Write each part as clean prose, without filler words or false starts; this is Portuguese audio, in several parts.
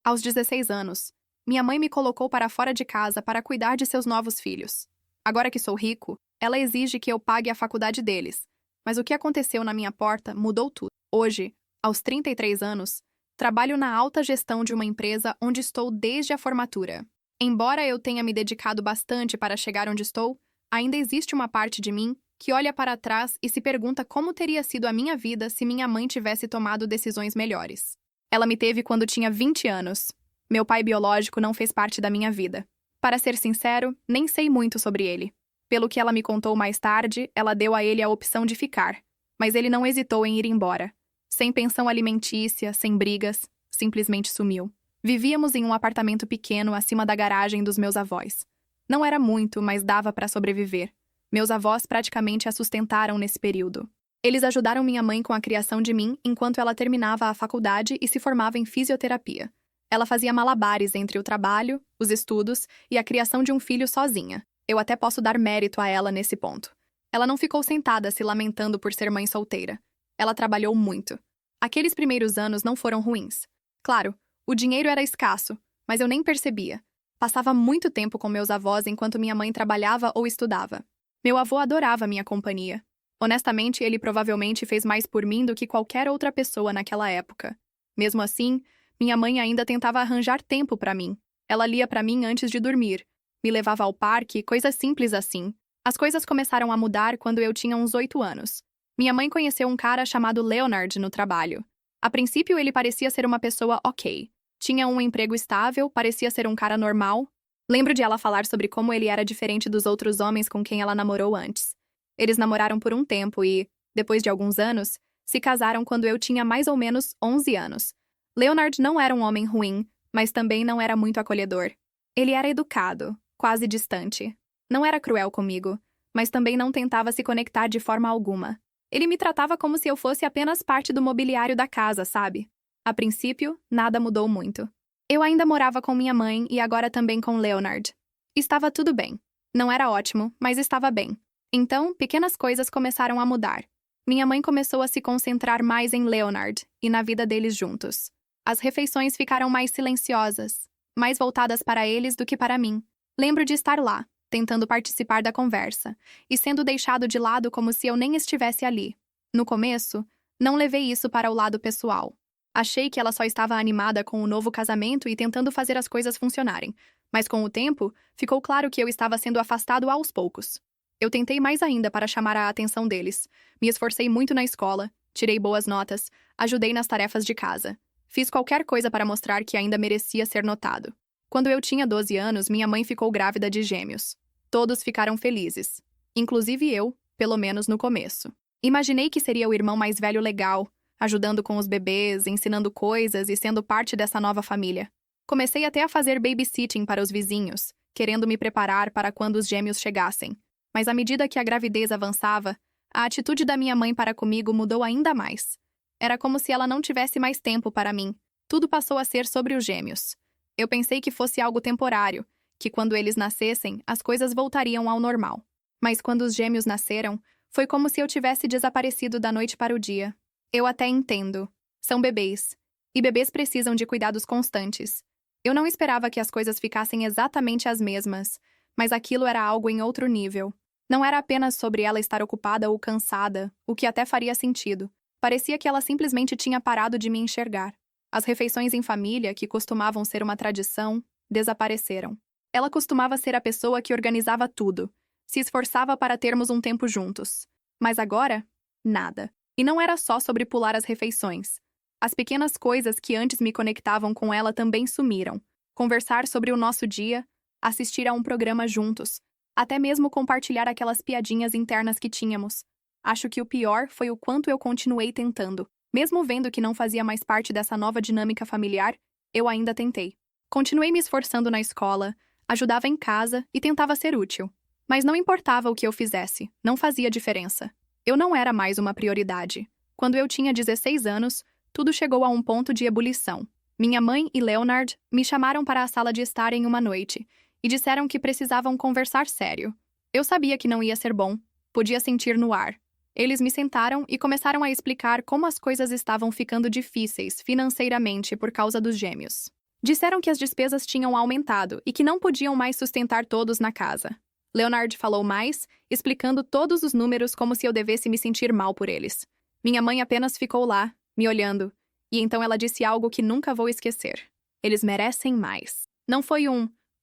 Aos 16 anos, minha mãe me colocou para fora de casa para cuidar de seus novos filhos. Agora que sou rico, ela exige que eu pague a faculdade deles. Mas o que aconteceu na minha porta mudou tudo. Hoje, aos 33 anos, trabalho na alta gestão de uma empresa onde estou desde a formatura. Embora eu tenha me dedicado bastante para chegar onde estou, ainda existe uma parte de mim que olha para trás e se pergunta como teria sido a minha vida se minha mãe tivesse tomado decisões melhores. Ela me teve quando tinha 20 anos. Meu pai biológico não fez parte da minha vida. Para ser sincero, nem sei muito sobre ele. Pelo que ela me contou mais tarde, ela deu a ele a opção de ficar, mas ele não hesitou em ir embora. Sem pensão alimentícia, sem brigas, simplesmente sumiu. Vivíamos em um apartamento pequeno acima da garagem dos meus avós. Não era muito, mas dava para sobreviver. Meus avós praticamente a sustentaram nesse período. Eles ajudaram minha mãe com a criação de mim enquanto ela terminava a faculdade e se formava em fisioterapia. Ela fazia malabares entre o trabalho, os estudos e a criação de um filho sozinha. Eu até posso dar mérito a ela nesse ponto. Ela não ficou sentada se lamentando por ser mãe solteira. Ela trabalhou muito. Aqueles primeiros anos não foram ruins. Claro, o dinheiro era escasso, mas eu nem percebia. Passava muito tempo com meus avós enquanto minha mãe trabalhava ou estudava. Meu avô adorava minha companhia. Honestamente, ele provavelmente fez mais por mim do que qualquer outra pessoa naquela época. Mesmo assim, minha mãe ainda tentava arranjar tempo para mim. Ela lia para mim antes de dormir, me levava ao parque, coisas simples assim. As coisas começaram a mudar quando eu tinha uns 8 anos. Minha mãe conheceu um cara chamado Leonard no trabalho. A princípio, ele parecia ser uma pessoa ok. Tinha um emprego estável, parecia ser um cara normal. Lembro de ela falar sobre como ele era diferente dos outros homens com quem ela namorou antes. Eles namoraram por um tempo e, depois de alguns anos, se casaram quando eu tinha mais ou menos 11 anos. Leonard não era um homem ruim, mas também não era muito acolhedor. Ele era educado, quase distante. Não era cruel comigo, mas também não tentava se conectar de forma alguma. Ele me tratava como se eu fosse apenas parte do mobiliário da casa, sabe? A princípio, nada mudou muito. Eu ainda morava com minha mãe e agora também com Leonard. Estava tudo bem. Não era ótimo, mas estava bem. Então, pequenas coisas começaram a mudar. Minha mãe começou a se concentrar mais em Leonard e na vida deles juntos. As refeições ficaram mais silenciosas, mais voltadas para eles do que para mim. Lembro de estar lá, tentando participar da conversa, e sendo deixado de lado como se eu nem estivesse ali. No começo, não levei isso para o lado pessoal. Achei que ela só estava animada com o novo casamento e tentando fazer as coisas funcionarem, mas com o tempo, ficou claro que eu estava sendo afastado aos poucos. Eu tentei mais ainda para chamar a atenção deles. Me esforcei muito na escola, tirei boas notas, ajudei nas tarefas de casa. Fiz qualquer coisa para mostrar que ainda merecia ser notado. Quando eu tinha 12 anos, minha mãe ficou grávida de gêmeos. Todos ficaram felizes. Inclusive eu, pelo menos no começo. Imaginei que seria o irmão mais velho legal, ajudando com os bebês, ensinando coisas e sendo parte dessa nova família. Comecei até a fazer babysitting para os vizinhos, querendo me preparar para quando os gêmeos chegassem. Mas à medida que a gravidez avançava, a atitude da minha mãe para comigo mudou ainda mais. Era como se ela não tivesse mais tempo para mim. Tudo passou a ser sobre os gêmeos. Eu pensei que fosse algo temporário, que quando eles nascessem, as coisas voltariam ao normal. Mas quando os gêmeos nasceram, foi como se eu tivesse desaparecido da noite para o dia. Eu até entendo. São bebês. E bebês precisam de cuidados constantes. Eu não esperava que as coisas ficassem exatamente as mesmas, mas aquilo era algo em outro nível. Não era apenas sobre ela estar ocupada ou cansada, o que até faria sentido. Parecia que ela simplesmente tinha parado de me enxergar. As refeições em família, que costumavam ser uma tradição, desapareceram. Ela costumava ser a pessoa que organizava tudo, se esforçava para termos um tempo juntos. Mas agora, nada. E não era só sobre pular as refeições. As pequenas coisas que antes me conectavam com ela também sumiram. Conversar sobre o nosso dia, assistir a um programa juntos, até mesmo compartilhar aquelas piadinhas internas que tínhamos. Acho que o pior foi o quanto eu continuei tentando. Mesmo vendo que não fazia mais parte dessa nova dinâmica familiar, eu ainda tentei. Continuei me esforçando na escola, ajudava em casa e tentava ser útil. Mas não importava o que eu fizesse, não fazia diferença. Eu não era mais uma prioridade. Quando eu tinha 16 anos, tudo chegou a um ponto de ebulição. Minha mãe e Leonard me chamaram para a sala de estar em uma noite e disseram que precisavam conversar sério. Eu sabia que não ia ser bom, podia sentir no ar. Eles me sentaram e começaram a explicar como as coisas estavam ficando difíceis financeiramente por causa dos gêmeos. Disseram que as despesas tinham aumentado e que não podiam mais sustentar todos na casa. Leonard falou mais, explicando todos os números como se eu devesse me sentir mal por eles. Minha mãe apenas ficou lá, me olhando, e então ela disse algo que nunca vou esquecer. Eles merecem mais. Não foi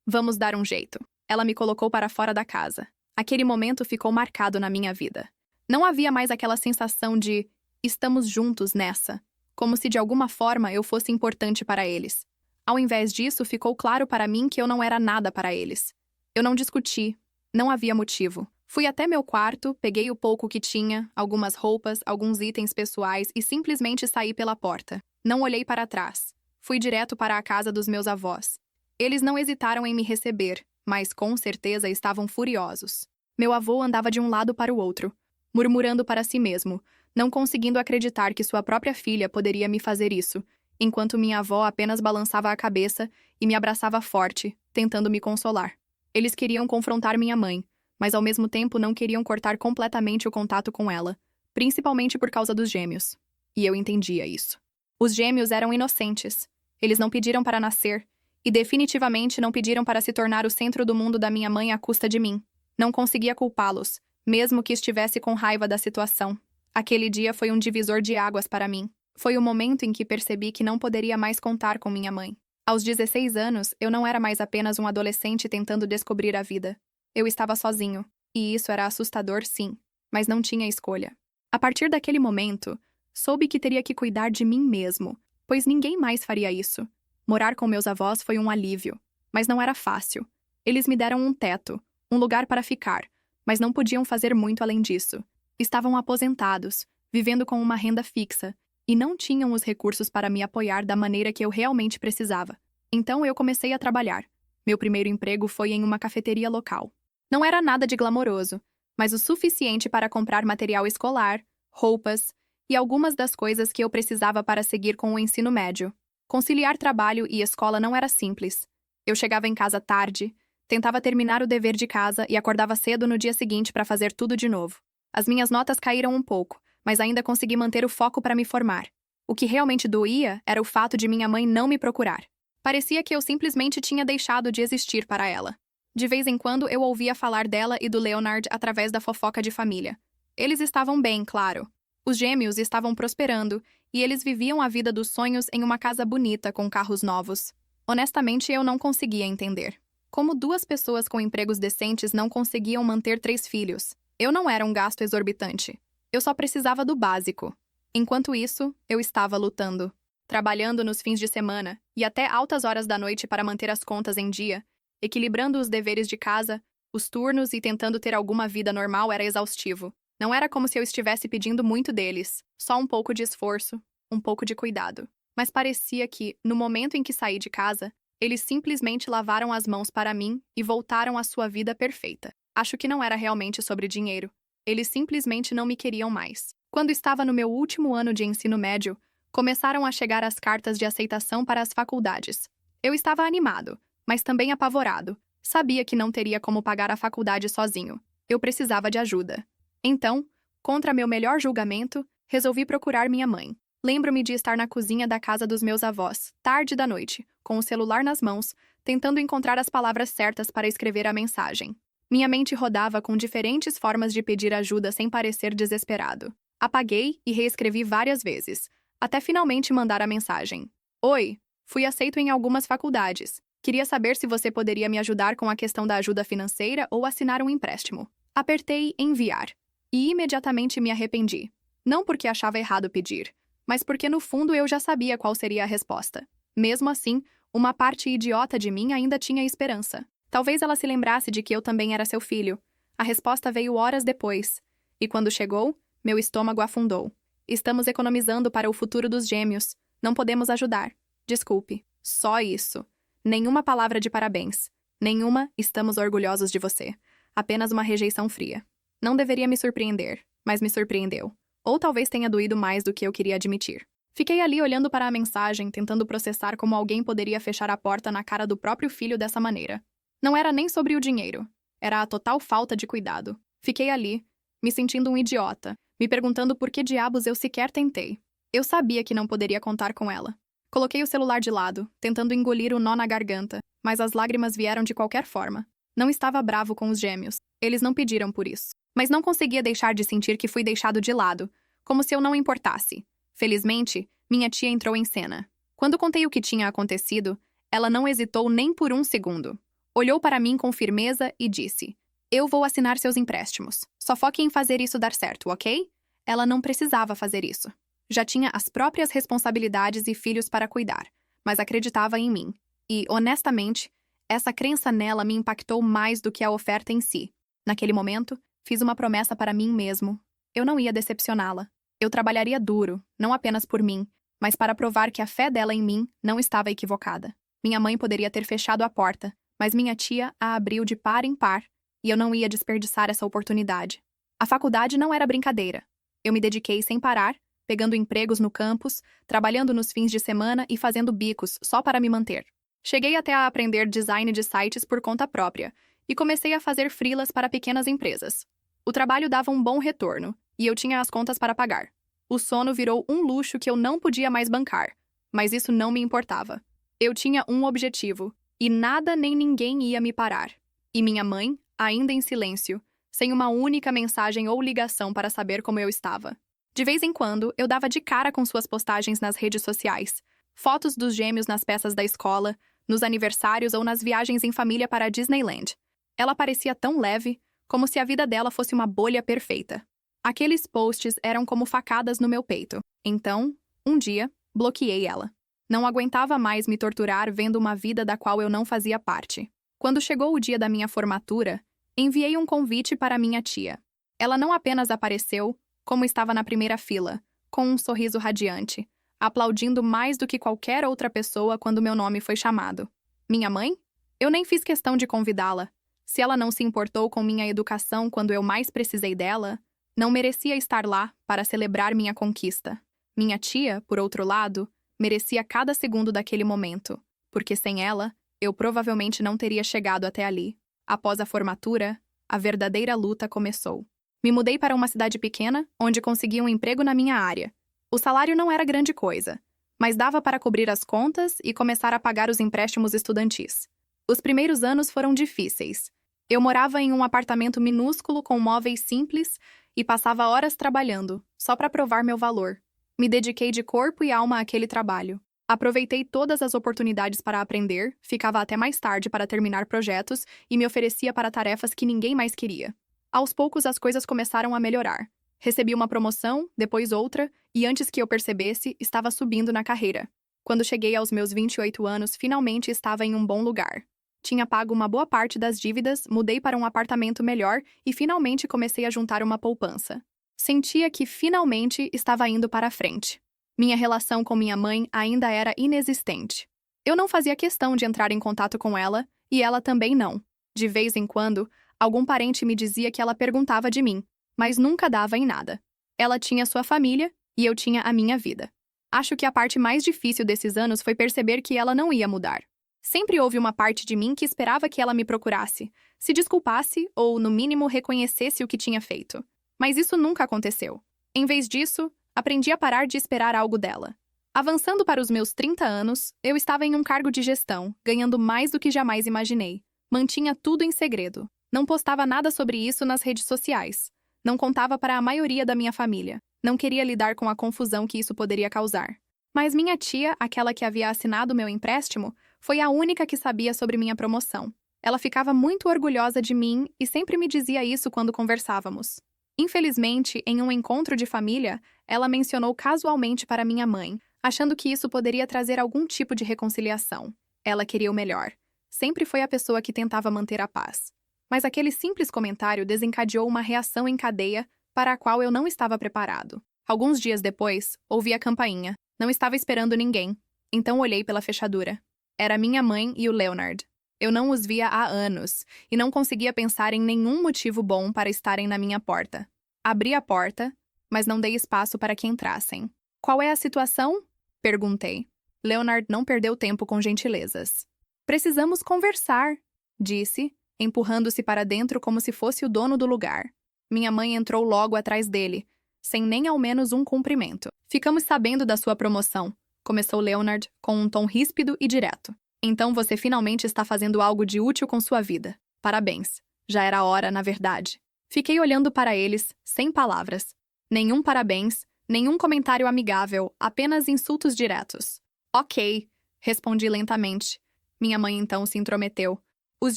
vamos dar um jeito. Ela me colocou para fora da casa. Aquele momento ficou marcado na minha vida. Não havia mais aquela sensação de estamos juntos nessa, como se de alguma forma eu fosse importante para eles. Ao invés disso, ficou claro para mim que eu não era nada para eles. Eu não discuti, não havia motivo. Fui até meu quarto, peguei o pouco que tinha, algumas roupas, alguns itens pessoais e simplesmente saí pela porta. Não olhei para trás. Fui direto para a casa dos meus avós. Eles não hesitaram em me receber, mas com certeza estavam furiosos. Meu avô andava de um lado para o outro, murmurando para si mesmo, não conseguindo acreditar que sua própria filha poderia me fazer isso, enquanto minha avó apenas balançava a cabeça e me abraçava forte, tentando me consolar. Eles queriam confrontar minha mãe, mas ao mesmo tempo não queriam cortar completamente o contato com ela, principalmente por causa dos gêmeos. E eu entendia isso. Os gêmeos eram inocentes. Eles não pediram para nascer, e definitivamente não pediram para se tornar o centro do mundo da minha mãe à custa de mim. Não conseguia culpá-los, mesmo que estivesse com raiva da situação. Aquele dia foi um divisor de águas para mim. Foi o momento em que percebi que não poderia mais contar com minha mãe. Aos 16 anos, eu não era mais apenas um adolescente tentando descobrir a vida. Eu estava sozinho, e isso era assustador, sim, mas não tinha escolha. A partir daquele momento, soube que teria que cuidar de mim mesmo, pois ninguém mais faria isso. Morar com meus avós foi um alívio, mas não era fácil. Eles me deram um teto, um lugar para ficar, mas não podiam fazer muito além disso. Estavam aposentados, vivendo com uma renda fixa, e não tinham os recursos para me apoiar da maneira que eu realmente precisava. Então eu comecei a trabalhar. Meu primeiro emprego foi em uma cafeteria local. Não era nada de glamouroso, mas o suficiente para comprar material escolar, roupas e algumas das coisas que eu precisava para seguir com o ensino médio. Conciliar trabalho e escola não era simples. Eu chegava em casa tarde, tentava terminar o dever de casa e acordava cedo no dia seguinte para fazer tudo de novo. As minhas notas caíram um pouco, mas ainda consegui manter o foco para me formar. O que realmente doía era o fato de minha mãe não me procurar. Parecia que eu simplesmente tinha deixado de existir para ela. De vez em quando eu ouvia falar dela e do Leonard através da fofoca de família. Eles estavam bem, claro. Os gêmeos estavam prosperando e eles viviam a vida dos sonhos em uma casa bonita com carros novos. Honestamente, eu não conseguia entender. Como duas pessoas com empregos decentes não conseguiam manter 3 filhos? Eu não era um gasto exorbitante. Eu só precisava do básico. Enquanto isso, eu estava lutando. Trabalhando nos fins de semana e até altas horas da noite para manter as contas em dia, equilibrando os deveres de casa, os turnos e tentando ter alguma vida normal era exaustivo. Não era como se eu estivesse pedindo muito deles, só um pouco de esforço, um pouco de cuidado. Mas parecia que, no momento em que saí de casa, eles simplesmente lavaram as mãos para mim e voltaram à sua vida perfeita. Acho que não era realmente sobre dinheiro. Eles simplesmente não me queriam mais. Quando estava no meu último ano de ensino médio, começaram a chegar as cartas de aceitação para as faculdades. Eu estava animado, mas também apavorado. Sabia que não teria como pagar a faculdade sozinho. Eu precisava de ajuda. Então, contra meu melhor julgamento, resolvi procurar minha mãe. Lembro-me de estar na cozinha da casa dos meus avós, tarde da noite, com o celular nas mãos, tentando encontrar as palavras certas para escrever a mensagem. Minha mente rodava com diferentes formas de pedir ajuda sem parecer desesperado. Apaguei e reescrevi várias vezes, até finalmente mandar a mensagem. Oi, fui aceito em algumas faculdades. Queria saber se você poderia me ajudar com a questão da ajuda financeira ou assinar um empréstimo. Apertei enviar. E imediatamente me arrependi. Não porque achava errado pedir, mas porque no fundo eu já sabia qual seria a resposta. Mesmo assim, uma parte idiota de mim ainda tinha esperança. Talvez ela se lembrasse de que eu também era seu filho. A resposta veio horas depois. E quando chegou, meu estômago afundou. Estamos economizando para o futuro dos gêmeos. Não podemos ajudar. Desculpe. Só isso. Nenhuma palavra de parabéns. Nenhuma estamos orgulhosos de você. Apenas uma rejeição fria. Não deveria me surpreender, mas me surpreendeu. Ou talvez tenha doído mais do que eu queria admitir. Fiquei ali olhando para a mensagem, tentando processar como alguém poderia fechar a porta na cara do próprio filho dessa maneira. Não era nem sobre o dinheiro. Era a total falta de cuidado. Fiquei ali, me sentindo um idiota, me perguntando por que diabos eu sequer tentei. Eu sabia que não poderia contar com ela. Coloquei o celular de lado, tentando engolir o nó na garganta, mas as lágrimas vieram de qualquer forma. Não estava bravo com os gêmeos. Eles não pediram por isso. Mas não conseguia deixar de sentir que fui deixado de lado, como se eu não importasse. Felizmente, minha tia entrou em cena. Quando contei o que tinha acontecido, ela não hesitou nem por um segundo. Olhou para mim com firmeza e disse: "Eu vou assinar seus empréstimos. Só foque em fazer isso dar certo, ok?" Ela não precisava fazer isso. Já tinha as próprias responsabilidades e filhos para cuidar, mas acreditava em mim. E, honestamente, essa crença nela me impactou mais do que a oferta em si. Naquele momento, fiz uma promessa para mim mesmo. Eu não ia decepcioná-la. Eu trabalharia duro, não apenas por mim, mas para provar que a fé dela em mim não estava equivocada. Minha mãe poderia ter fechado a porta, mas minha tia a abriu de par em par, e eu não ia desperdiçar essa oportunidade. A faculdade não era brincadeira. Eu me dediquei sem parar, pegando empregos no campus, trabalhando nos fins de semana e fazendo bicos só para me manter. Cheguei até a aprender design de sites por conta própria e comecei a fazer freelas para pequenas empresas. O trabalho dava um bom retorno e eu tinha as contas para pagar. O sono virou um luxo que eu não podia mais bancar, mas isso não me importava. Eu tinha um objetivo e nada nem ninguém ia me parar. E minha mãe, ainda em silêncio, sem uma única mensagem ou ligação para saber como eu estava. De vez em quando, eu dava de cara com suas postagens nas redes sociais, fotos dos gêmeos nas peças da escola, nos aniversários ou nas viagens em família para a Disneyland. Ela parecia tão leve, como se a vida dela fosse uma bolha perfeita. Aqueles posts eram como facadas no meu peito. Então, um dia, bloqueei ela. Não aguentava mais me torturar vendo uma vida da qual eu não fazia parte. Quando chegou o dia da minha formatura, enviei um convite para minha tia. Ela não apenas apareceu, como estava na primeira fila, com um sorriso radiante, aplaudindo mais do que qualquer outra pessoa quando meu nome foi chamado. Minha mãe? Eu nem fiz questão de convidá-la. Se ela não se importou com minha educação quando eu mais precisei dela, não merecia estar lá para celebrar minha conquista. Minha tia, por outro lado, merecia cada segundo daquele momento, porque sem ela, eu provavelmente não teria chegado até ali. Após a formatura, a verdadeira luta começou. Me mudei para uma cidade pequena, onde consegui um emprego na minha área. O salário não era grande coisa, mas dava para cobrir as contas e começar a pagar os empréstimos estudantis. Os primeiros anos foram difíceis. Eu morava em um apartamento minúsculo com móveis simples e passava horas trabalhando, só para provar meu valor. Me dediquei de corpo e alma àquele trabalho. Aproveitei todas as oportunidades para aprender, ficava até mais tarde para terminar projetos e me oferecia para tarefas que ninguém mais queria. Aos poucos as coisas começaram a melhorar. Recebi uma promoção, depois outra, e antes que eu percebesse, estava subindo na carreira. Quando cheguei aos meus 28 anos, finalmente estava em um bom lugar. Tinha pago uma boa parte das dívidas, mudei para um apartamento melhor e finalmente comecei a juntar uma poupança. Sentia que finalmente estava indo para a frente. Minha relação com minha mãe ainda era inexistente. Eu não fazia questão de entrar em contato com ela, e ela também não. De vez em quando, algum parente me dizia que ela perguntava de mim, mas nunca dava em nada. Ela tinha sua família e eu tinha a minha vida. Acho que a parte mais difícil desses anos foi perceber que ela não ia mudar. Sempre houve uma parte de mim que esperava que ela me procurasse, se desculpasse ou, no mínimo, reconhecesse o que tinha feito. Mas isso nunca aconteceu. Em vez disso, aprendi a parar de esperar algo dela. Avançando para os meus 30 anos, eu estava em um cargo de gestão, ganhando mais do que jamais imaginei. Mantinha tudo em segredo. Não postava nada sobre isso nas redes sociais. Não contava para a maioria da minha família. Não queria lidar com a confusão que isso poderia causar. Mas minha tia, aquela que havia assinado meu empréstimo, foi a única que sabia sobre minha promoção. Ela ficava muito orgulhosa de mim e sempre me dizia isso quando conversávamos. Infelizmente, em um encontro de família, ela mencionou casualmente para minha mãe, achando que isso poderia trazer algum tipo de reconciliação. Ela queria o melhor. Sempre foi a pessoa que tentava manter a paz. Mas aquele simples comentário desencadeou uma reação em cadeia para a qual eu não estava preparado. Alguns dias depois, ouvi a campainha. Não estava esperando ninguém. Então olhei pela fechadura. Era minha mãe e o Leonard. Eu não os via há anos e não conseguia pensar em nenhum motivo bom para estarem na minha porta. Abri a porta, mas não dei espaço para que entrassem. "Qual é a situação?" perguntei. Leonard não perdeu tempo com gentilezas. "Precisamos conversar", disse, empurrando-se para dentro como se fosse o dono do lugar. Minha mãe entrou logo atrás dele, sem nem ao menos um cumprimento. "Ficamos sabendo da sua promoção. Começou Leonard com um tom ríspido e direto. Então você finalmente está fazendo algo de útil com sua vida. Parabéns. Já era hora, na verdade. Fiquei olhando para eles, sem palavras. Nenhum parabéns, nenhum comentário amigável, apenas insultos diretos. Ok, respondi lentamente. Minha mãe então se intrometeu. Os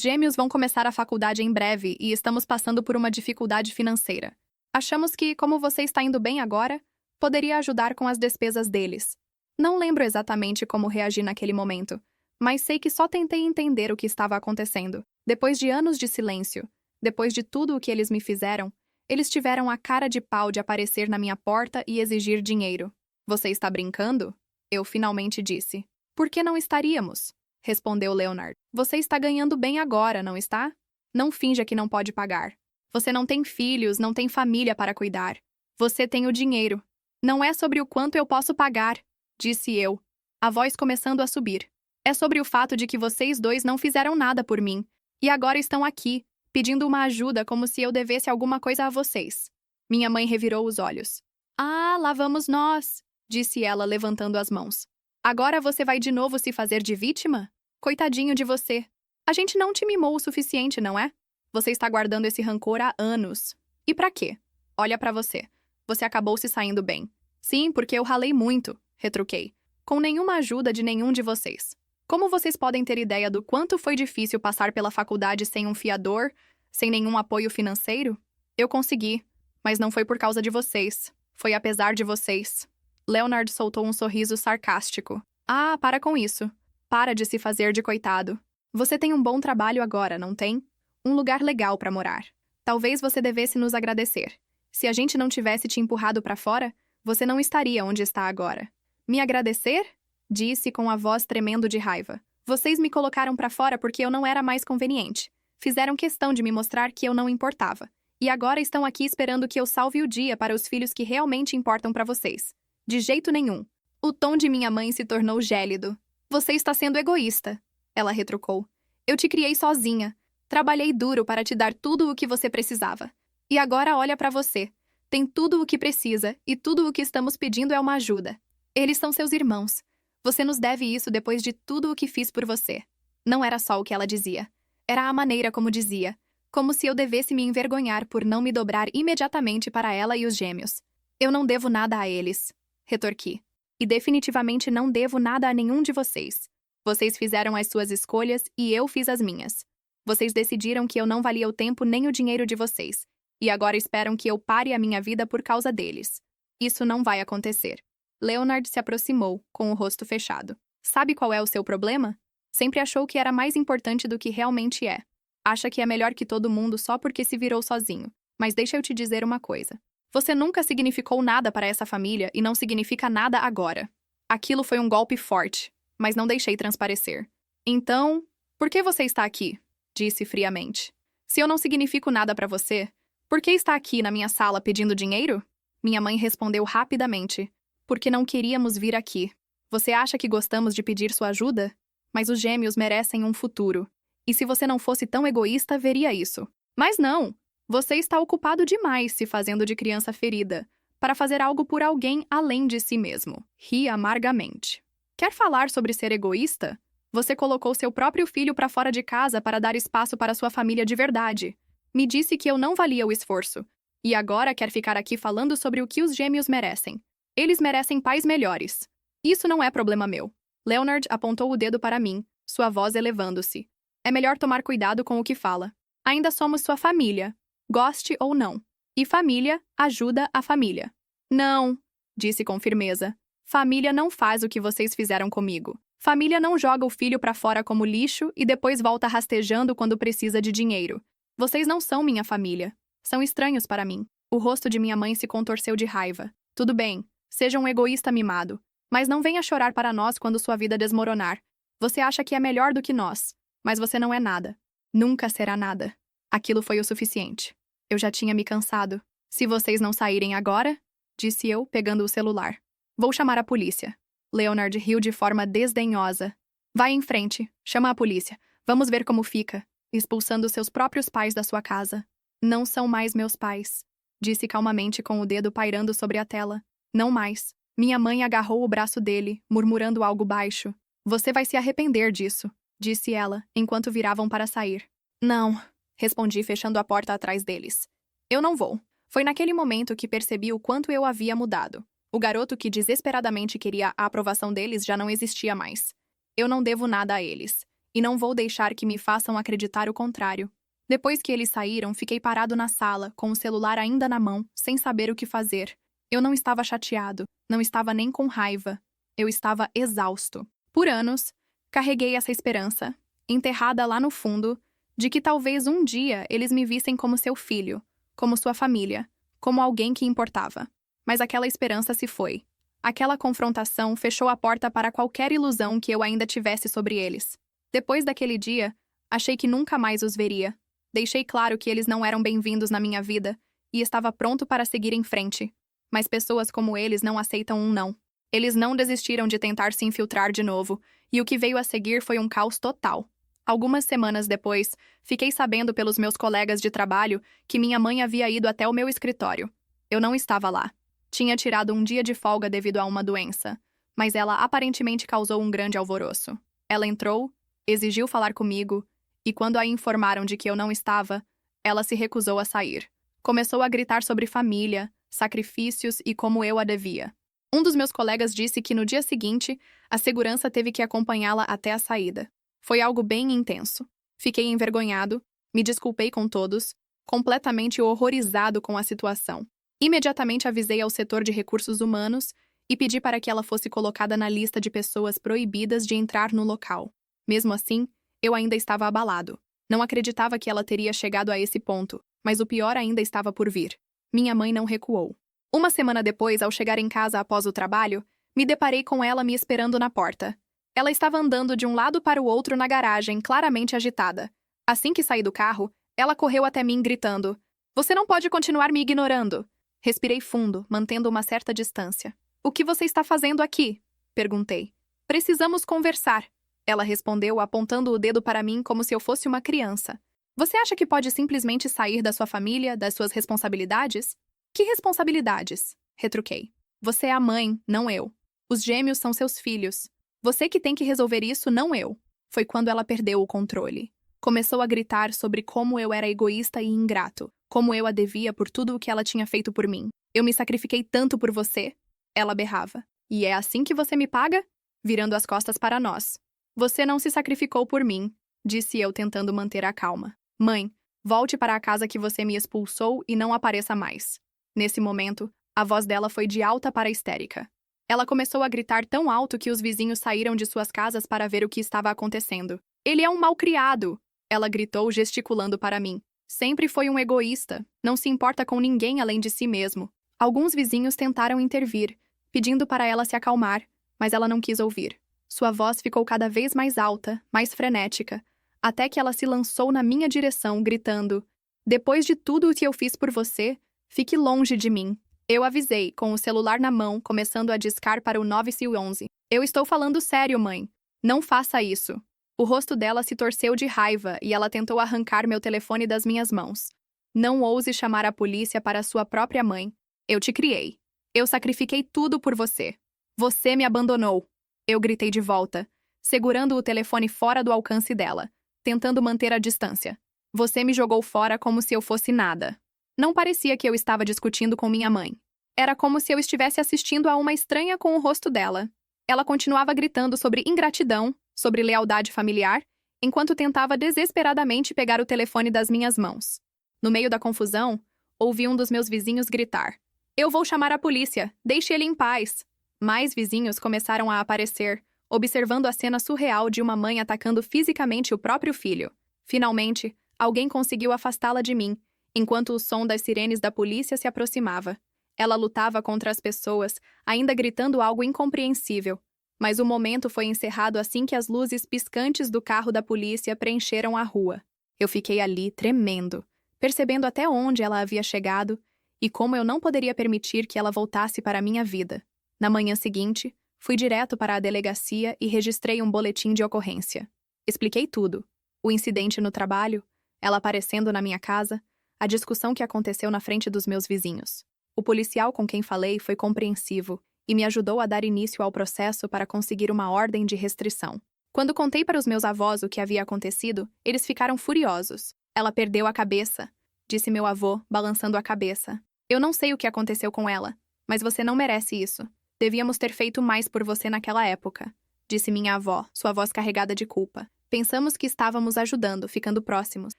gêmeos vão começar a faculdade em breve e estamos passando por uma dificuldade financeira. Achamos que, como você está indo bem agora, poderia ajudar com as despesas deles. Não lembro exatamente como reagi naquele momento, mas sei que só tentei entender o que estava acontecendo. Depois de anos de silêncio, depois de tudo o que eles me fizeram, eles tiveram a cara de pau de aparecer na minha porta e exigir dinheiro. Você está brincando? Eu finalmente disse. Por que não estaríamos? Respondeu Leonard. Você está ganhando bem agora, não está? Não finja que não pode pagar. Você não tem filhos, não tem família para cuidar. Você tem o dinheiro. Não é sobre o quanto eu posso pagar, disse eu, a voz começando a subir. É sobre o fato de que vocês dois não fizeram nada por mim, e agora estão aqui, pedindo uma ajuda como se eu devesse alguma coisa a vocês. Minha mãe revirou os olhos. Ah, lá vamos nós, disse ela, levantando as mãos. Agora você vai de novo se fazer de vítima? Coitadinho de você. A gente não te mimou o suficiente, não é? Você está guardando esse rancor há anos. E pra quê? Olha pra você. Você acabou se saindo bem. Sim, porque eu ralei muito, retruquei. Com nenhuma ajuda de nenhum de vocês. Como vocês podem ter ideia do quanto foi difícil passar pela faculdade sem um fiador, sem nenhum apoio financeiro? Eu consegui, mas não foi por causa de vocês. Foi apesar de vocês. Leonard soltou um sorriso sarcástico. Ah, para com isso. Para de se fazer de coitado. Você tem um bom trabalho agora, não tem? Um lugar legal para morar. Talvez você devesse nos agradecer. Se a gente não tivesse te empurrado para fora, você não estaria onde está agora. Me agradecer? Disse com a voz tremendo de raiva. Vocês me colocaram para fora porque eu não era mais conveniente. Fizeram questão de me mostrar que eu não importava. E agora estão aqui esperando que eu salve o dia para os filhos que realmente importam para vocês. De jeito nenhum. O tom de minha mãe se tornou gélido. Você está sendo egoísta, ela retrucou. Eu te criei sozinha. Trabalhei duro para te dar tudo o que você precisava. E agora olha para você. Tem tudo o que precisa e tudo o que estamos pedindo é uma ajuda. Eles são seus irmãos. Você nos deve isso depois de tudo o que fiz por você. Não era só o que ela dizia. Era a maneira como dizia. Como se eu devesse me envergonhar por não me dobrar imediatamente para ela e os gêmeos. Eu não devo nada a eles, retorqui. E definitivamente não devo nada a nenhum de vocês. Vocês fizeram as suas escolhas e eu fiz as minhas. Vocês decidiram que eu não valia o tempo nem o dinheiro de vocês. E agora esperam que eu pare a minha vida por causa deles. Isso não vai acontecer. Leonard se aproximou, com o rosto fechado. Sabe qual é o seu problema? Sempre achou que era mais importante do que realmente é. Acha que é melhor que todo mundo só porque se virou sozinho. Mas deixa eu te dizer uma coisa. Você nunca significou nada para essa família e não significa nada agora. Aquilo foi um golpe forte, mas não deixei transparecer. Então, por que você está aqui? Disse friamente. Se eu não significo nada para você, por que está aqui na minha sala pedindo dinheiro? Minha mãe respondeu rapidamente. Porque não queríamos vir aqui. Você acha que gostamos de pedir sua ajuda? Mas os gêmeos merecem um futuro. E se você não fosse tão egoísta, veria isso. Mas não! Você está ocupado demais se fazendo de criança ferida, para fazer algo por alguém além de si mesmo. Ri amargamente. Quer falar sobre ser egoísta? Você colocou seu próprio filho para fora de casa para dar espaço para sua família de verdade. Me disse que eu não valia o esforço. E agora quer ficar aqui falando sobre o que os gêmeos merecem. Eles merecem pais melhores. Isso não é problema meu. Leonard apontou o dedo para mim, sua voz elevando-se. É melhor tomar cuidado com o que fala. Ainda somos sua família. Goste ou não. E família ajuda a família. Não, disse com firmeza. Família não faz o que vocês fizeram comigo. Família não joga o filho para fora como lixo e depois volta rastejando quando precisa de dinheiro. Vocês não são minha família. São estranhos para mim. O rosto de minha mãe se contorceu de raiva. Tudo bem, seja um egoísta mimado. Mas não venha chorar para nós quando sua vida desmoronar. Você acha que é melhor do que nós, mas você não é nada. Nunca será nada. Aquilo foi o suficiente. Eu já tinha me cansado. Se vocês não saírem agora, disse eu, pegando o celular. Vou chamar a polícia. Leonard riu de forma desdenhosa. Vai em frente, chama a polícia. Vamos ver como fica, expulsando seus próprios pais da sua casa. Não são mais meus pais, disse calmamente com o dedo pairando sobre a tela. Não mais. Minha mãe agarrou o braço dele, murmurando algo baixo. Você vai se arrepender disso, disse ela, enquanto viravam para sair. Não, respondi fechando a porta atrás deles. Eu não vou. Foi naquele momento que percebi o quanto eu havia mudado. O garoto que desesperadamente queria a aprovação deles já não existia mais. Eu não devo nada a eles, e não vou deixar que me façam acreditar o contrário. Depois que eles saíram, fiquei parado na sala, com o celular ainda na mão, sem saber o que fazer. Eu não estava chateado, não estava nem com raiva. Eu estava exausto. Por anos, carreguei essa esperança, enterrada lá no fundo, de que talvez um dia eles me vissem como seu filho, como sua família, como alguém que importava. Mas aquela esperança se foi. Aquela confrontação fechou a porta para qualquer ilusão que eu ainda tivesse sobre eles. Depois daquele dia, achei que nunca mais os veria. Deixei claro que eles não eram bem-vindos na minha vida e estava pronto para seguir em frente. Mas pessoas como eles não aceitam um não. Eles não desistiram de tentar se infiltrar de novo, e o que veio a seguir foi um caos total. Algumas semanas depois, fiquei sabendo pelos meus colegas de trabalho que minha mãe havia ido até o meu escritório. Eu não estava lá. Tinha tirado um dia de folga devido a uma doença, mas ela aparentemente causou um grande alvoroço. Ela entrou, exigiu falar comigo, e quando a informaram de que eu não estava, ela se recusou a sair. Começou a gritar sobre família, sacrifícios e como eu a devia. Um dos meus colegas disse que no dia seguinte, a segurança teve que acompanhá-la até a saída. Foi algo bem intenso. Fiquei envergonhado, me desculpei com todos, completamente horrorizado com a situação. Imediatamente avisei ao setor de recursos humanos e pedi para que ela fosse colocada na lista de pessoas proibidas de entrar no local. Mesmo assim, eu ainda estava abalado. Não acreditava que ela teria chegado a esse ponto, mas o pior ainda estava por vir. Minha mãe não recuou. Uma semana depois, ao chegar em casa após o trabalho, me deparei com ela me esperando na porta. Ela estava andando de um lado para o outro na garagem, claramente agitada. Assim que saí do carro, ela correu até mim gritando: "Você não pode continuar me ignorando!" Respirei fundo, mantendo uma certa distância. "O que você está fazendo aqui?" perguntei. "Precisamos conversar." Ela respondeu, apontando o dedo para mim como se eu fosse uma criança. "Você acha que pode simplesmente sair da sua família, das suas responsabilidades?" "Que responsabilidades?" retruquei. "Você é a mãe, não eu. Os gêmeos são seus filhos. Você que tem que resolver isso, não eu." Foi quando ela perdeu o controle. Começou a gritar sobre como eu era egoísta e ingrato, como eu a devia por tudo o que ela tinha feito por mim. "Eu me sacrifiquei tanto por você?" Ela berrava. "E é assim que você me paga?" Virando as costas para nós. "Você não se sacrificou por mim", disse eu tentando manter a calma. "Mãe, volte para a casa que você me expulsou e não apareça mais." Nesse momento, a voz dela foi de alta para histérica. Ela começou a gritar tão alto que os vizinhos saíram de suas casas para ver o que estava acontecendo. "Ele é um malcriado!" Ela gritou, gesticulando para mim. "Sempre foi um egoísta. Não se importa com ninguém além de si mesmo." Alguns vizinhos tentaram intervir, pedindo para ela se acalmar, mas ela não quis ouvir. Sua voz ficou cada vez mais alta, mais frenética, até que ela se lançou na minha direção, gritando: "Depois de tudo o que eu fiz por você, fique longe de mim." Eu avisei, com o celular na mão, começando a discar para o 911. "Eu estou falando sério, mãe. Não faça isso." O rosto dela se torceu de raiva e ela tentou arrancar meu telefone das minhas mãos. "Não ouse chamar a polícia para sua própria mãe. Eu te criei. Eu sacrifiquei tudo por você. Você me abandonou." Eu gritei de volta, segurando o telefone fora do alcance dela, tentando manter a distância. "Você me jogou fora como se eu fosse nada." Não parecia que eu estava discutindo com minha mãe. Era como se eu estivesse assistindo a uma estranha com o rosto dela. Ela continuava gritando sobre ingratidão, sobre lealdade familiar, enquanto tentava desesperadamente pegar o telefone das minhas mãos. No meio da confusão, ouvi um dos meus vizinhos gritar: "Eu vou chamar a polícia! Deixe ele em paz!" Mais vizinhos começaram a aparecer, observando a cena surreal de uma mãe atacando fisicamente o próprio filho. Finalmente, alguém conseguiu afastá-la de mim, enquanto o som das sirenes da polícia se aproximava. Ela lutava contra as pessoas, ainda gritando algo incompreensível. Mas o momento foi encerrado assim que as luzes piscantes do carro da polícia preencheram a rua. Eu fiquei ali, tremendo, percebendo até onde ela havia chegado e como eu não poderia permitir que ela voltasse para a minha vida. Na manhã seguinte, fui direto para a delegacia e registrei um boletim de ocorrência. Expliquei tudo: o incidente no trabalho, ela aparecendo na minha casa, a discussão que aconteceu na frente dos meus vizinhos. O policial com quem falei foi compreensivo e me ajudou a dar início ao processo para conseguir uma ordem de restrição. Quando contei para os meus avós o que havia acontecido, eles ficaram furiosos. Ela perdeu a cabeça, disse meu avô, balançando a cabeça. Eu não sei o que aconteceu com ela, mas você não merece isso. Devíamos ter feito mais por você naquela época, disse minha avó, sua voz carregada de culpa. Pensamos que estávamos ajudando, ficando próximos,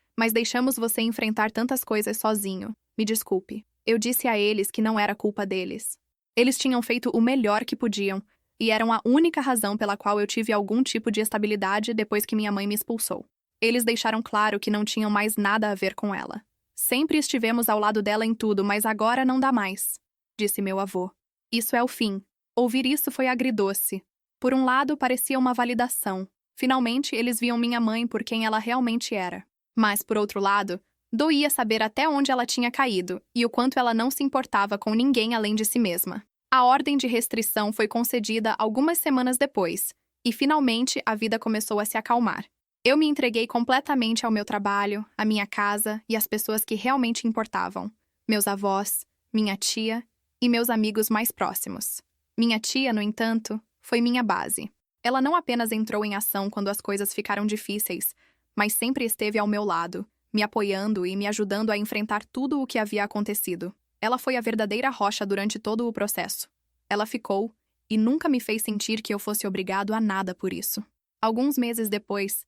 mas deixamos você enfrentar tantas coisas sozinho. Me desculpe. Eu disse a eles que não era culpa deles. Eles tinham feito o melhor que podiam, e eram a única razão pela qual eu tive algum tipo de estabilidade depois que minha mãe me expulsou. Eles deixaram claro que não tinham mais nada a ver com ela. Sempre estivemos ao lado dela em tudo, mas agora não dá mais, disse meu avô. Isso é o fim. Ouvir isso foi agridoce. Por um lado, parecia uma validação. Finalmente, eles viam minha mãe por quem ela realmente era. Mas, por outro lado, doía saber até onde ela tinha caído e o quanto ela não se importava com ninguém além de si mesma. A ordem de restrição foi concedida algumas semanas depois, e finalmente a vida começou a se acalmar. Eu me entreguei completamente ao meu trabalho, à minha casa e às pessoas que realmente importavam. Meus avós, minha tia e meus amigos mais próximos. Minha tia, no entanto, foi minha base. Ela não apenas entrou em ação quando as coisas ficaram difíceis, mas sempre esteve ao meu lado, me apoiando e me ajudando a enfrentar tudo o que havia acontecido. Ela foi a verdadeira rocha durante todo o processo. Ela ficou e nunca me fez sentir que eu fosse obrigado a nada por isso. Alguns meses depois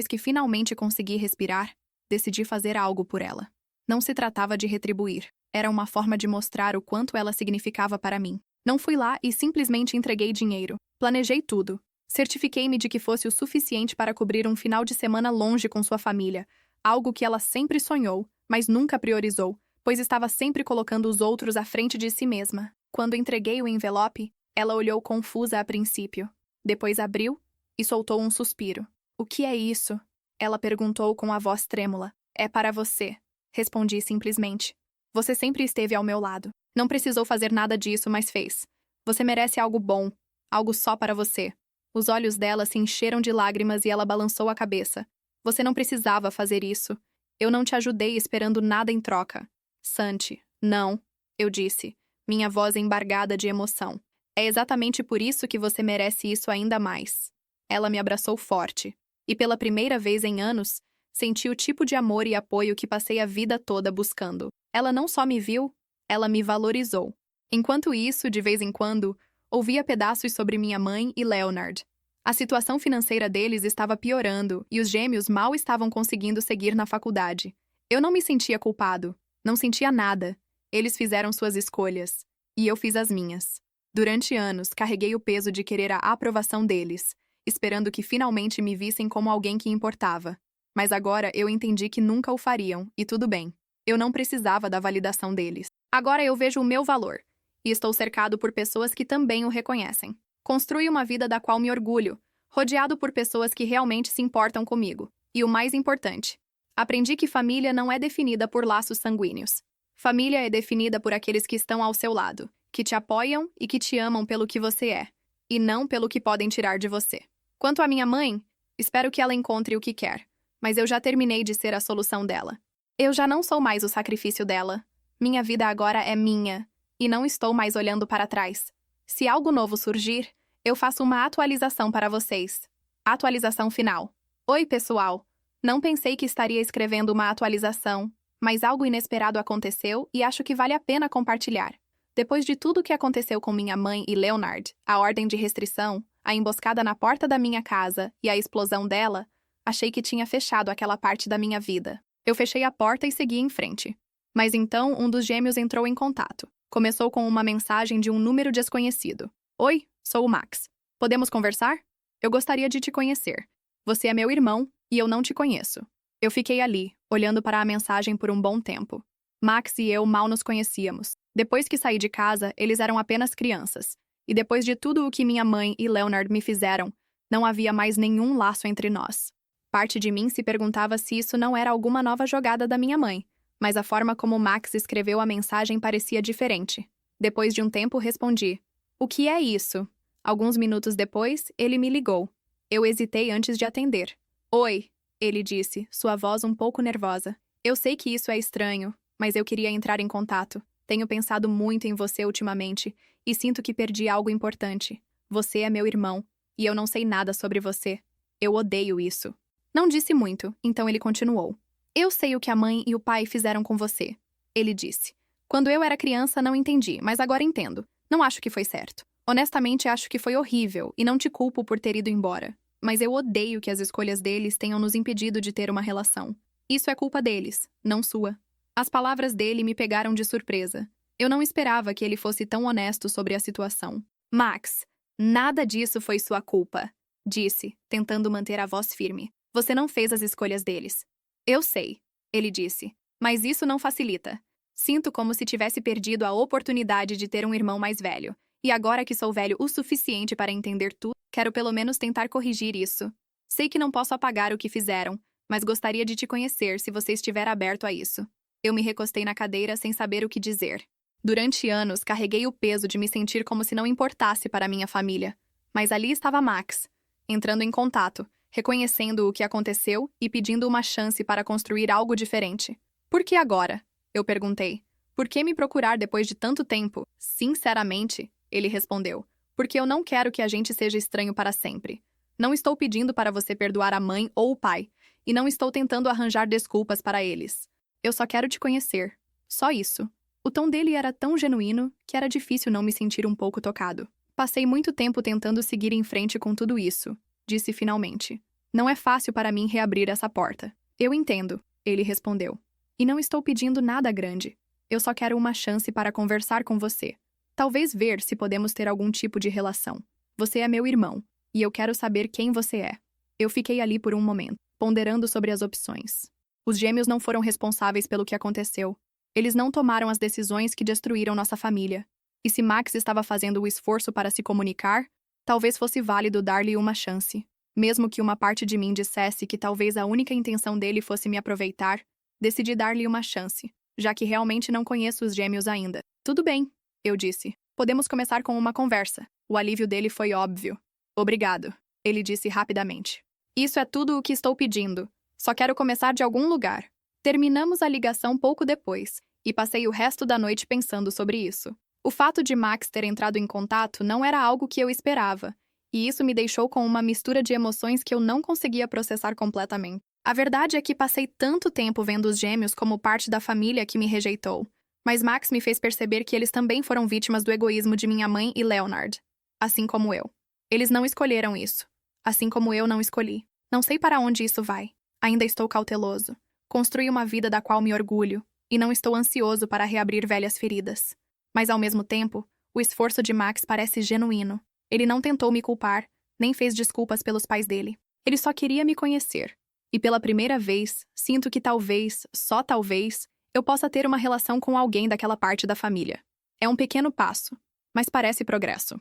que finalmente consegui respirar, decidi fazer algo por ela. Não se tratava de retribuir. Era uma forma de mostrar o quanto ela significava para mim. Não fui lá e simplesmente entreguei dinheiro. Planejei tudo. Certifiquei-me de que fosse o suficiente para cobrir um final de semana longe com sua família, algo que ela sempre sonhou, mas nunca priorizou, pois estava sempre colocando os outros à frente de si mesma. Quando entreguei o envelope, ela olhou confusa a princípio. Depois abriu e soltou um suspiro. O que é isso? Ela perguntou com a voz trêmula. É para você. Respondi simplesmente. Você sempre esteve ao meu lado. Não precisou fazer nada disso, mas fez. Você merece algo bom, algo só para você. Os olhos dela se encheram de lágrimas e ela balançou a cabeça. Você não precisava fazer isso. Eu não te ajudei esperando nada em troca. Santi, não, eu disse, minha voz embargada de emoção. É exatamente por isso que você merece isso ainda mais. Ela me abraçou forte, e pela primeira vez em anos, senti o tipo de amor e apoio que passei a vida toda buscando. Ela não só me viu, ela me valorizou. Enquanto isso, de vez em quando, ouvia pedaços sobre minha mãe e Leonard. A situação financeira deles estava piorando e os gêmeos mal estavam conseguindo seguir na faculdade. Eu não me sentia culpado. Não sentia nada. Eles fizeram suas escolhas. E eu fiz as minhas. Durante anos, carreguei o peso de querer a aprovação deles, esperando que finalmente me vissem como alguém que importava. Mas agora eu entendi que nunca o fariam, e tudo bem. Eu não precisava da validação deles. Agora eu vejo o meu valor. E estou cercado por pessoas que também o reconhecem. Construi uma vida da qual me orgulho, rodeado por pessoas que realmente se importam comigo. E o mais importante, aprendi que família não é definida por laços sanguíneos. Família é definida por aqueles que estão ao seu lado, que te apoiam e que te amam pelo que você é, e não pelo que podem tirar de você. Quanto à minha mãe, espero que ela encontre o que quer, mas eu já terminei de ser a solução dela. Eu já não sou mais o sacrifício dela. Minha vida agora é minha, e não estou mais olhando para trás. Se algo novo surgir, eu faço uma atualização para vocês. Atualização final. Oi, pessoal! Não pensei que estaria escrevendo uma atualização, mas algo inesperado aconteceu e acho que vale a pena compartilhar. Depois de tudo o que aconteceu com minha mãe e Leonard, a ordem de restrição, a emboscada na porta da minha casa e a explosão dela, achei que tinha fechado aquela parte da minha vida. Eu fechei a porta e segui em frente. Mas então um dos gêmeos entrou em contato. Começou com uma mensagem de um número desconhecido. Oi, sou o Max. Podemos conversar? Eu gostaria de te conhecer. Você é meu irmão e eu não te conheço. Eu fiquei ali, olhando para a mensagem por um bom tempo. Max e eu mal nos conhecíamos. Depois que saí de casa, eles eram apenas crianças. E depois de tudo o que minha mãe e Leonard me fizeram, não havia mais nenhum laço entre nós. Parte de mim se perguntava se isso não era alguma nova jogada da minha mãe, mas a forma como Max escreveu a mensagem parecia diferente. Depois de um tempo, respondi: O que é isso? Alguns minutos depois, ele me ligou. Eu hesitei antes de atender. Oi, ele disse, sua voz um pouco nervosa. Eu sei que isso é estranho, mas eu queria entrar em contato. Tenho pensado muito em você ultimamente e sinto que perdi algo importante. Você é meu irmão e eu não sei nada sobre você. Eu odeio isso. Não disse muito, então ele continuou. Eu sei o que a mãe e o pai fizeram com você. Ele disse. Quando eu era criança, não entendi, mas agora entendo. Não acho que foi certo. Honestamente, acho que foi horrível e não te culpo por ter ido embora. Mas eu odeio que as escolhas deles tenham nos impedido de ter uma relação. Isso é culpa deles, não sua. As palavras dele me pegaram de surpresa. Eu não esperava que ele fosse tão honesto sobre a situação. Max, nada disso foi sua culpa, disse, tentando manter a voz firme. Você não fez as escolhas deles. Eu sei, ele disse, mas isso não facilita. Sinto como se tivesse perdido a oportunidade de ter um irmão mais velho. E agora que sou velho o suficiente para entender tudo, quero pelo menos tentar corrigir isso. Sei que não posso apagar o que fizeram, mas gostaria de te conhecer se você estiver aberto a isso. Eu me recostei na cadeira sem saber o que dizer. Durante anos, carreguei o peso de me sentir como se não importasse para minha família. Mas ali estava Max, entrando em contato, reconhecendo o que aconteceu e pedindo uma chance para construir algo diferente. Por que agora? Eu perguntei. Por que me procurar depois de tanto tempo? Sinceramente, ele respondeu. Porque eu não quero que a gente seja estranho para sempre. Não estou pedindo para você perdoar a mãe ou o pai, e não estou tentando arranjar desculpas para eles. Eu só quero te conhecer. Só isso. O tom dele era tão genuíno que era difícil não me sentir um pouco tocado. Passei muito tempo tentando seguir em frente com tudo isso, disse finalmente. Não é fácil para mim reabrir essa porta. Eu entendo, ele respondeu. E não estou pedindo nada grande. Eu só quero uma chance para conversar com você. Talvez ver se podemos ter algum tipo de relação. Você é meu irmão, e eu quero saber quem você é. Eu fiquei ali por um momento, ponderando sobre as opções. Os gêmeos não foram responsáveis pelo que aconteceu. Eles não tomaram as decisões que destruíram nossa família. E se Max estava fazendo o esforço para se comunicar, talvez fosse válido dar-lhe uma chance. Mesmo que uma parte de mim dissesse que talvez a única intenção dele fosse me aproveitar, decidi dar-lhe uma chance, já que realmente não conheço os gêmeos ainda. Tudo bem, eu disse. Podemos começar com uma conversa. O alívio dele foi óbvio. Obrigado, ele disse rapidamente. Isso é tudo o que estou pedindo. Só quero começar de algum lugar. Terminamos a ligação pouco depois, e passei o resto da noite pensando sobre isso. O fato de Max ter entrado em contato não era algo que eu esperava, e isso me deixou com uma mistura de emoções que eu não conseguia processar completamente. A verdade é que passei tanto tempo vendo os gêmeos como parte da família que me rejeitou, mas Max me fez perceber que eles também foram vítimas do egoísmo de minha mãe e Leonard, assim como eu. Eles não escolheram isso, assim como eu não escolhi. Não sei para onde isso vai. Ainda estou cauteloso. Construí uma vida da qual me orgulho, e não estou ansioso para reabrir velhas feridas. Mas, ao mesmo tempo, o esforço de Max parece genuíno. Ele não tentou me culpar, nem fez desculpas pelos pais dele. Ele só queria me conhecer. E pela primeira vez, sinto que talvez, só talvez, eu possa ter uma relação com alguém daquela parte da família. É um pequeno passo, mas parece progresso.